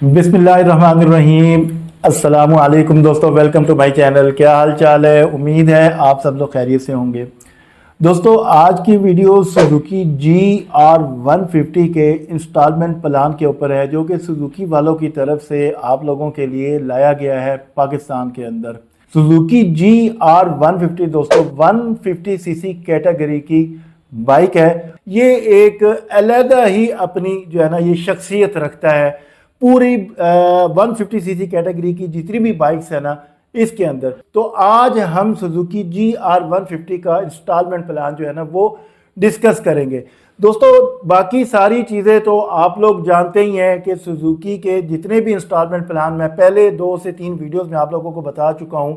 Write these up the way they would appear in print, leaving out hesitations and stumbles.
बिस्मिल्लाहिर्रहमानिर्रहीम। अस्सलामु अलैकुम दोस्तों, वेलकम टू माय चैनल। क्या हाल चाल है? उम्मीद है आप सब लोग खैरियत से होंगे। दोस्तों, आज की वीडियो सुजुकी GR150 के इंस्टॉलमेंट प्लान के ऊपर है, जो कि सुजुकी वालों की तरफ से आप लोगों के लिए लाया गया है पाकिस्तान के अंदर। सुजुकी GR150 दोस्तों 150cc कैटेगरी की बाइक है। ये एक अलग ही अपनी जो है ना ये शख्सियत रखता है। पूरी 150cc कैटेगरी की जितनी भी बाइक्स है ना इसके अंदर, तो आज हम सुजुकी GR150 का इंस्टॉलमेंट प्लान जो है ना वो डिस्कस करेंगे। दोस्तों, बाकी सारी चीज़ें तो आप लोग जानते ही हैं कि सुजुकी के जितने भी इंस्टॉलमेंट प्लान मैं पहले 2 से 3 वीडियोस में आप लोगों को बता चुका हूं।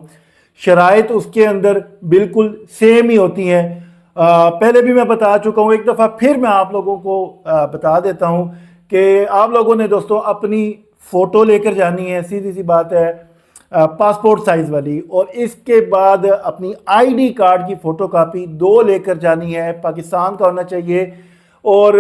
शराइत उसके अंदर बिल्कुल सेम ही होती हैं। पहले भी मैं बता चुका हूं, एक दफ़ा फिर मैं आप लोगों को बता देता हूं कि आप लोगों ने दोस्तों अपनी फ़ोटो लेकर जानी है, सीधी सी बात है, पासपोर्ट साइज़ वाली, और इसके बाद अपनी आईडी कार्ड की फ़ोटो कापी 2 लेकर जानी है। पाकिस्तान का होना चाहिए और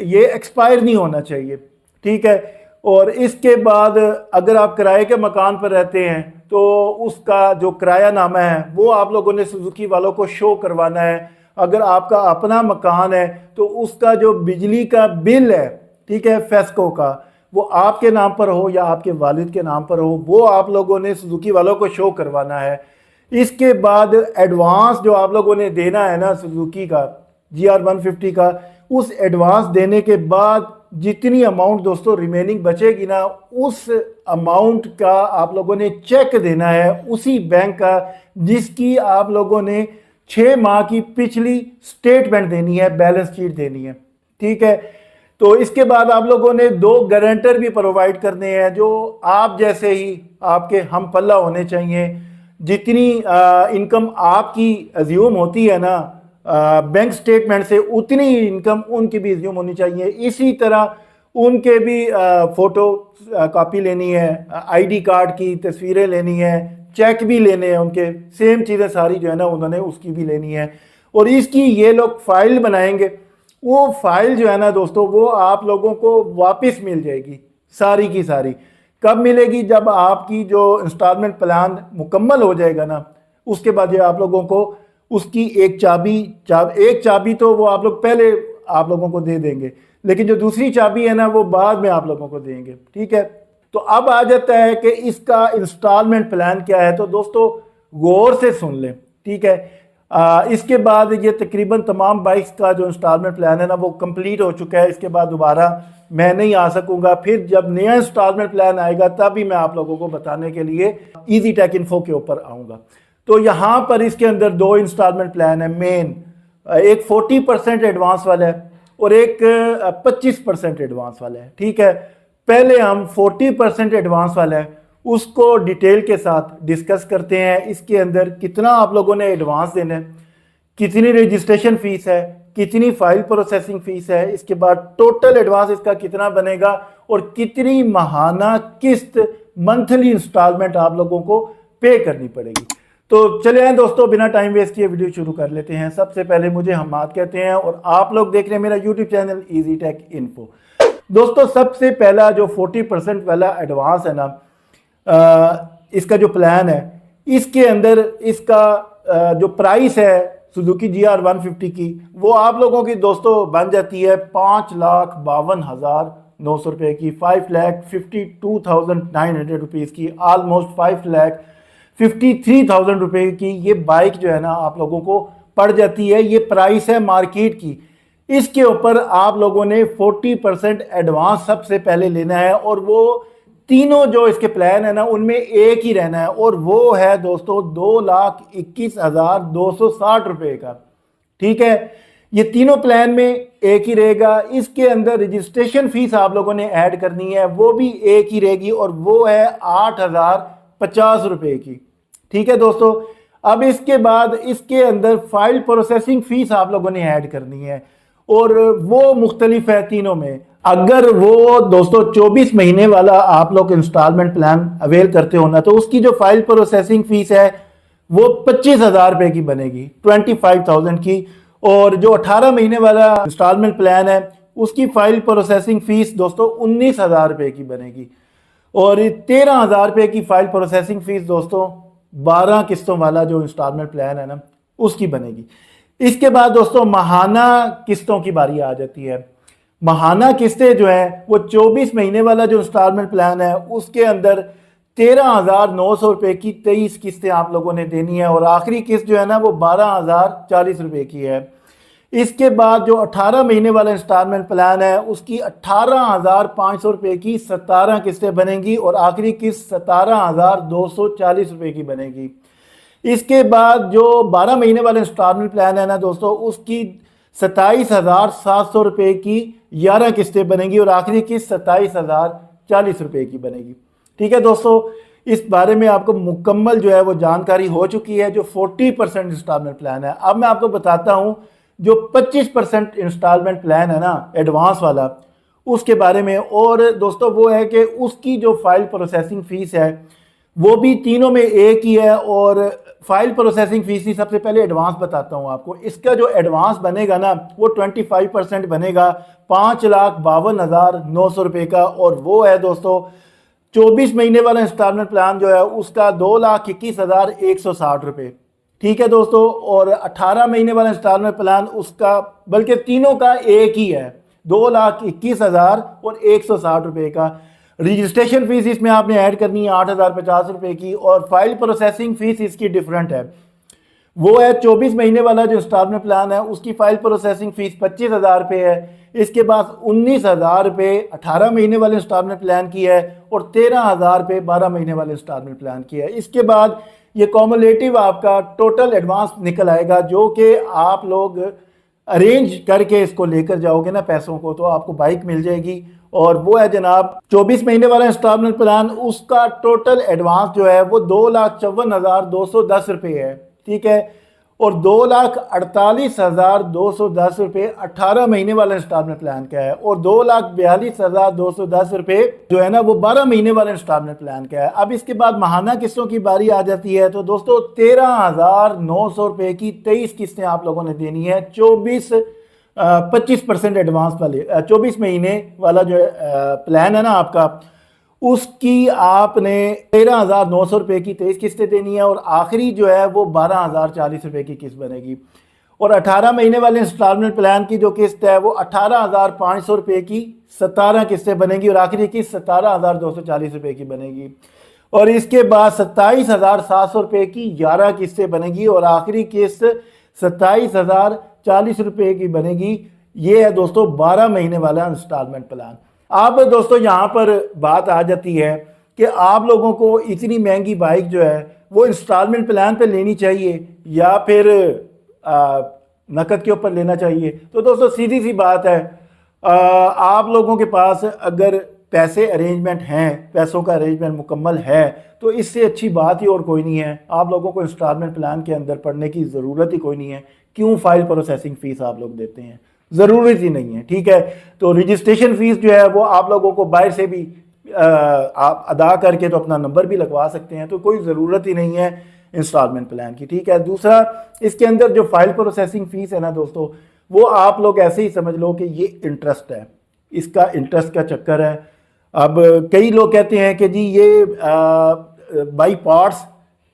ये एक्सपायर नहीं होना चाहिए, ठीक है। और इसके बाद अगर आप किराए के मकान पर रहते हैं तो उसका जो किराया नामा है वो आप लोगों ने सुजुकी वालों को शो करवाना है। अगर आपका अपना मकान है तो उसका जो बिजली का बिल है, ठीक है, फेस्को का, वो आपके नाम पर हो या आपके वालिद के नाम पर हो, वो आप लोगों ने सुजुकी वालों को शो करवाना है। इसके बाद एडवांस जो आप लोगों ने देना है ना सुजुकी का GR150 का, उस एडवांस देने के बाद जितनी अमाउंट दोस्तों रिमेनिंग बचेगी ना, उस अमाउंट का आप लोगों ने चेक देना है उसी बैंक का जिसकी आप लोगों ने 6 माह की पिछली स्टेटमेंट देनी है, बैलेंस शीट देनी है, ठीक है। तो इसके बाद आप लोगों ने 2 गारंटर भी प्रोवाइड करने हैं जो आप जैसे ही आपके हम पल्ला होने चाहिए। जितनी इनकम आपकी अज्यूम होती है ना बैंक स्टेटमेंट से, उतनी इनकम उनकी भी अज्यूम होनी चाहिए। इसी तरह उनके भी फ़ोटो कॉपी लेनी है, आईडी कार्ड की तस्वीरें लेनी है, चेक भी लेने हैं उनके, सेम चीज़ें सारी जो है ना उन्होंने उसकी भी लेनी है। और इसकी ये लोग फाइल बनाएंगे। वो फाइल जो है ना दोस्तों वो आप लोगों को वापस मिल जाएगी सारी की सारी। कब मिलेगी? जब आपकी जो इंस्टॉलमेंट प्लान मुकम्मल हो जाएगा ना, उसके बाद जो आप लोगों को उसकी एक चाबी तो वो आप लोग पहले आप लोगों को दे देंगे, लेकिन जो दूसरी चाबी है ना वो बाद में आप लोगों को देंगे, ठीक है। तो अब आ जाता है कि इसका इंस्टॉलमेंट प्लान क्या है। तो दोस्तों गौर से सुन लें, ठीक है। इसके बाद ये तकरीबन तमाम बाइक्स का जो इंस्टॉलमेंट प्लान है ना वो कंप्लीट हो चुका है। इसके बाद दोबारा मैं नहीं आ सकूंगा। फिर जब नया इंस्टॉलमेंट प्लान आएगा तभी मैं आप लोगों को बताने के लिए इजी टेक इन्फो के ऊपर आऊँगा। तो यहाँ पर इसके अंदर 2 इंस्टॉलमेंट प्लान है मेन, एक 40% एडवांस वाला है और एक 25% एडवांस वाला है, ठीक है। पहले हम 40% एडवांस वाला है उसको डिटेल के साथ डिस्कस करते हैं। इसके अंदर कितना आप लोगों ने एडवांस देना है, कितनी रजिस्ट्रेशन फीस है, कितनी फाइल प्रोसेसिंग फीस है, इसके बाद टोटल एडवांस इसका कितना बनेगा और कितनी माहाना किस्त मंथली इंस्टॉलमेंट आप लोगों को पे करनी पड़ेगी। तो चले आए दोस्तों, बिना टाइम वेस्ट किए वीडियो शुरू कर लेते हैं। सबसे पहले मुझे हम्माद कहते हैं और आप लोग देख रहे हैं मेरा YouTube channel easy take info. दोस्तों, सबसे पहला जो 40% वाला एडवांस है ना, इसका जो प्लान है इसके अंदर इसका जो प्राइस है सुजुकी GR150 की, वो आप लोगों की दोस्तों बन जाती है 5,52,900 रुपये की, 5,52,900 रुपीज़ की, ऑलमोस्ट 5,53,000 रुपये की ये बाइक जो है ना आप लोगों को पड़ जाती है। ये प्राइस है मार्केट की। इसके ऊपर आप लोगों ने 40% एडवांस सबसे पहले लेना है और वो तीनों जो इसके प्लान है ना उनमें एक ही रहना है और वो है दोस्तों 2,21,260 रुपये का, ठीक है। ये तीनों प्लान में एक ही रहेगा। इसके अंदर रजिस्ट्रेशन फीस आप लोगों ने ऐड करनी है, वो भी एक ही रहेगी और वो है 8,050 रुपये की, ठीक है दोस्तों। अब इसके बाद इसके अंदर फाइल प्रोसेसिंग फीस आप लोगों ने ऐड करनी है और वो मुख्तलिफ है तीनों में। अगर वो दोस्तों 24 महीने वाला आप लोग इंस्टॉलमेंट प्लान अवेल करते हो ना, तो उसकी जो फाइल प्रोसेसिंग फीस है वो 25,000 रुपये की बनेगी, 25,000 की। और जो 18 महीने वाला इंस्टॉलमेंट प्लान है उसकी फाइल प्रोसेसिंग फीस दोस्तों 19,000 रुपये की बनेगी। और 13,000 रुपये की फाइल प्रोसेसिंग फीस दोस्तों 12 किस्तों वाला जो इंस्टॉलमेंट प्लान है ना उसकी बनेगी। इसके बाद दोस्तों माहाना किस्तों की बारी आ जाती है। माहाना किस्तें जो है वो 24 महीने वाला जो इंस्टॉलमेंट प्लान है उसके अंदर 13,900 रुपये की 23 किस्तें आप लोगों ने देनी है और आखिरी किस्त जो है ना वो 12,040 रुपये की है। इसके बाद जो 18 महीने वाला इंस्टॉलमेंट प्लान है उसकी 18,500 रुपये की 17 किस्तें बनेंगी और आखिरी किस्त 17,240 रुपये की बनेगी। इसके बाद जो 12 महीने वाला इंस्टॉलमेंट प्लान है ना दोस्तों उसकी 27,700 रुपये की 11 किस्तें बनेंगी और आखिरी किस्त 27,040 रुपये की बनेगी। ठीक है दोस्तों, इस बारे में आपको मुकम्मल जो है वो जानकारी हो चुकी है जो 40% इंस्टॉलमेंट प्लान है। अब मैं आपको बताता हूँ जो 25% इंस्टॉलमेंट प्लान है ना एडवांस वाला उसके बारे में। और दोस्तों वो है कि उसकी जो फाइल प्रोसेसिंग फ़ीस है वो भी तीनों में एक ही है। और फाइल प्रोसेसिंग फीस ही सबसे पहले एडवांस बताता हूँ आपको। इसका जो एडवांस बनेगा ना वो 25% बनेगा 5,52,900 रुपये का और वो है दोस्तों 24 महीने वाला इंस्टॉलमेंट प्लान जो है उसका 2,21,160 रुपये। ठीक है दोस्तों, और 18 महीने वाला इंस्टॉलमेंट प्लान उसका बल्कि तीनों का एक ही है 2,21,160 रुपये का। रजिस्ट्रेशन फीस इसमें आपने ऐड करनी है 8,050 रुपये की और फाइल प्रोसेसिंग फीस इसकी डिफरेंट है। वो है 24 महीने वाला जो इंस्टॉलमेंट प्लान है उसकी फाइल प्रोसेसिंग फीस 25,000 रुपये है। इसके बाद 19,000 रुपये 18 महीने वाले इंस्टॉलमेंट प्लान की है और 13,000 रुपये 12 महीने वाले इंस्टॉलमेंट प्लान की है। इसके बाद ये कॉमुलेटिव आपका टोटल एडवांस निकल आएगा जो कि आप लोग अरेंज करके इसको लेकर जाओगे ना पैसों को तो आपको बाइक मिल जाएगी। और वो है जनाब 24 महीने वाला इंस्टॉलमेंट प्लान उसका टोटल एडवांस जो है वो 2,54,210 रुपये है। ठीक है, और 2,48,210 रुपये 18 महीने वाला इंस्टॉलमेंट प्लान का है और 2,42,210 रुपये जो है ना वो 12 महीने वाला इंस्टॉलमेंट प्लान का है। अब इसके बाद माहाना किस्तों की बारी आ जाती है तो दोस्तों 13,900 रुपये की 23 किस्तें आप लोगों ने देनी है। 25% एडवांस वाले 24 महीने वाला जो प्लान है ना आपका उसकी आपने 13,900 रुपये की 23 किस्तें देनी है और आखिरी जो है वो 12,040 रुपये की किस्त बनेगी। और 18 महीने वाले इंस्टॉलमेंट प्लान की जो किस्त है वो 18,500 रुपये की 17 किस्तें बनेगी और आखिरी किस्त 17,240 रुपये की बनेगी। और इसके बाद 27,700 रुपये की 11 किस्तें बनेगी और आखिरी किस्त 27,040 रुपये की बनेगी। ये है दोस्तों 12 महीने वाला इंस्टॉलमेंट प्लान। अब दोस्तों यहाँ पर बात आ जाती है कि आप लोगों को इतनी महंगी बाइक जो है वो इंस्टॉलमेंट प्लान पे लेनी चाहिए या फिर नकद के ऊपर लेना चाहिए। तो दोस्तों सीधी सी बात है, आप लोगों के पास अगर पैसे अरेंजमेंट हैं, पैसों का अरेंजमेंट मुकम्मल है तो इससे अच्छी बात ही और कोई नहीं है। आप लोगों को इंस्टॉलमेंट प्लान के अंदर पढ़ने की ज़रूरत ही कोई नहीं है। क्यों फाइल प्रोसेसिंग फ़ीस आप लोग देते हैं, ज़रूरत ही नहीं है। ठीक है, तो रजिस्ट्रेशन फ़ीस जो है वो आप लोगों को बाहर से भी आप अदा करके तो अपना नंबर भी लगवा सकते हैं, तो कोई ज़रूरत ही नहीं है इंस्टॉलमेंट प्लान की। ठीक है, दूसरा इसके अंदर जो फाइल प्रोसेसिंग फ़ीस है ना दोस्तों वो आप लोग ऐसे ही समझ लो कि ये इंटरेस्ट है, इसका इंटरेस्ट का चक्कर है। अब कई लोग कहते हैं कि जी ये बाई पार्ट्स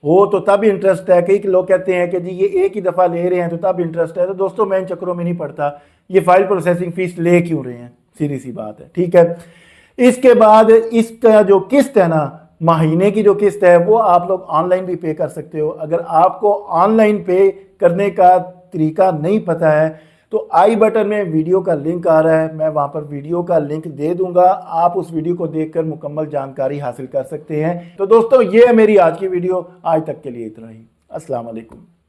हो तो तब इंटरेस्ट है, कई लोग कहते हैं कि जी ये एक ही दफ़ा ले रहे हैं तो तब इंटरेस्ट है। तो दोस्तों मैं इन चक्करों में नहीं पड़ता, ये फाइल प्रोसेसिंग फ़ीस ले क्यों रहे हैं, सीधी सी बात है। ठीक है, इसके बाद इसका जो किस्त है ना महीने की जो किस्त है वो आप लोग ऑनलाइन भी पे कर सकते हो। अगर आपको ऑनलाइन पे करने का तरीका नहीं पता है तो आई बटन में वीडियो का लिंक आ रहा है, मैं वहाँ पर वीडियो का लिंक दे दूंगा, आप उस वीडियो को देखकर मुकम्मल जानकारी हासिल कर सकते हैं। तो दोस्तों ये है मेरी आज की वीडियो, आज तक के लिए इतना ही। अस्सलाम वालेकुम।